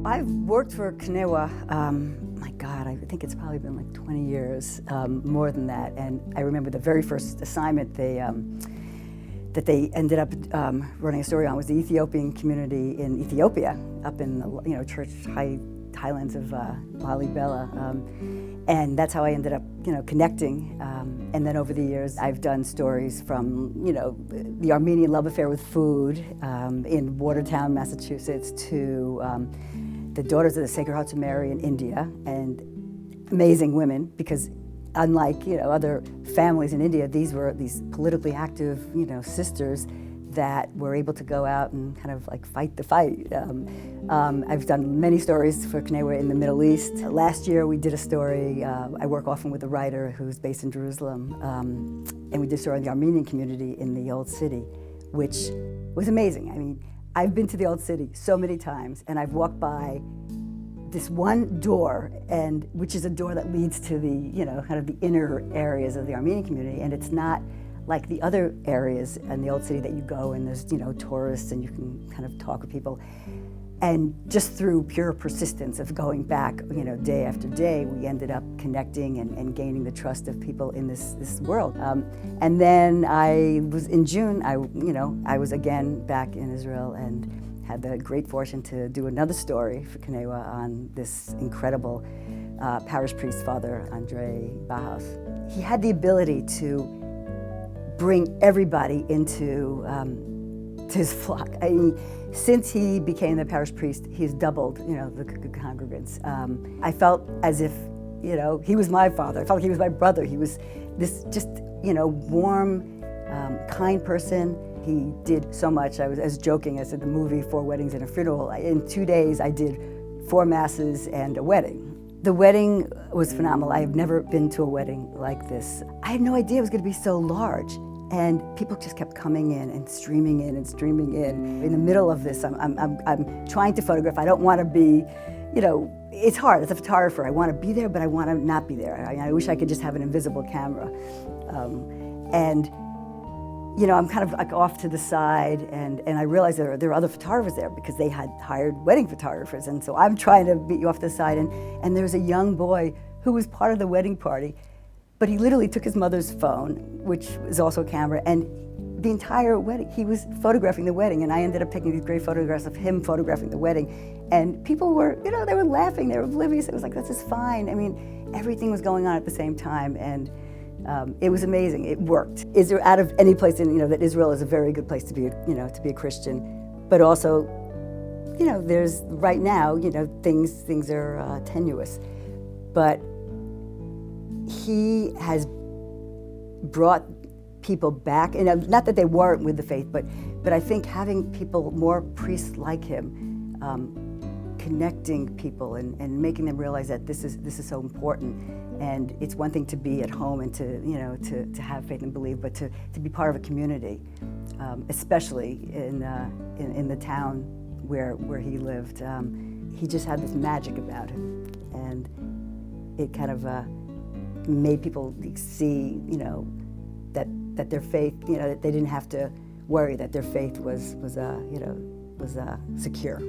I've worked for CNEWA, my God, I think it's probably been like 20 years, more than that. And I remember the very first assignment that they ended up running a story on was the Ethiopian community in Ethiopia, up in the church highlands of Lalibela. And that's how I ended up connecting. And then over the years, I've done stories from the Armenian love affair with food in Watertown, Massachusetts, to the Daughters of the Sacred Hearts of Mary in India, and amazing women, because unlike other families in India, these were these politically active sisters that were able to go out and kind of like fight the fight. I've done many stories for CNEWA in the Middle East. Last year we did a story, I work often with a writer who's based in Jerusalem, and we did a story on the Armenian community in the Old City, which was amazing. I mean, I've been to the Old City so many times, and I've walked by this one door, and which is a door that leads to the kind of the inner areas of the Armenian community, and it's not like the other areas in the Old City that you go and there's tourists and you can kind of talk with people. And just through pure persistence of going back day after day, we ended up connecting and gaining the trust of people in this world. And then in June I was again back in Israel and had the great fortune to do another story for CNEWA on this incredible parish priest, Father Andre Bahaus. He had the ability to bring everybody into his flock. I mean, since he became the parish priest, he's doubled, the congregants. I felt as if, he was my father. I felt like he was my brother. He was this just, warm, kind person. He did so much. I was joking. I said the movie 4 Weddings and a Funeral. In 2 days, I did 4 masses and a wedding. The wedding was phenomenal. I have never been to a wedding like this. I had no idea it was going to be so large. And people just kept coming in and streaming in and streaming in. In the middle of this, I'm trying to photograph. I don't want to be, it's hard as a photographer. I want to be there, but I want to not be there. I wish I could just have an invisible camera. I'm kind of like off to the side, and I realized there are other photographers there because they had hired wedding photographers. And so I'm trying to beat you off to the side, and there was a young boy who was part of the wedding party, but he literally took his mother's phone, which is also a camera, and the entire wedding, he was photographing the wedding, and I ended up taking these great photographs of him photographing the wedding. And people were, they were laughing, they were oblivious. It was like, this is fine. I mean, everything was going on at the same time, and it was amazing. It worked. Out of any place in, that Israel is a very good place to be, to be a Christian, but also, there's right now, things are tenuous, but he has brought people back, and not that they weren't with the faith, but I think having people, more priests like him, connecting people and making them realize that this is so important. And it's one thing to be at home and to have faith and believe, but to be part of a community, especially in the town where he lived. He just had this magic about him, and it kind of made people see, that their faith, that they didn't have to worry, that their faith was secure.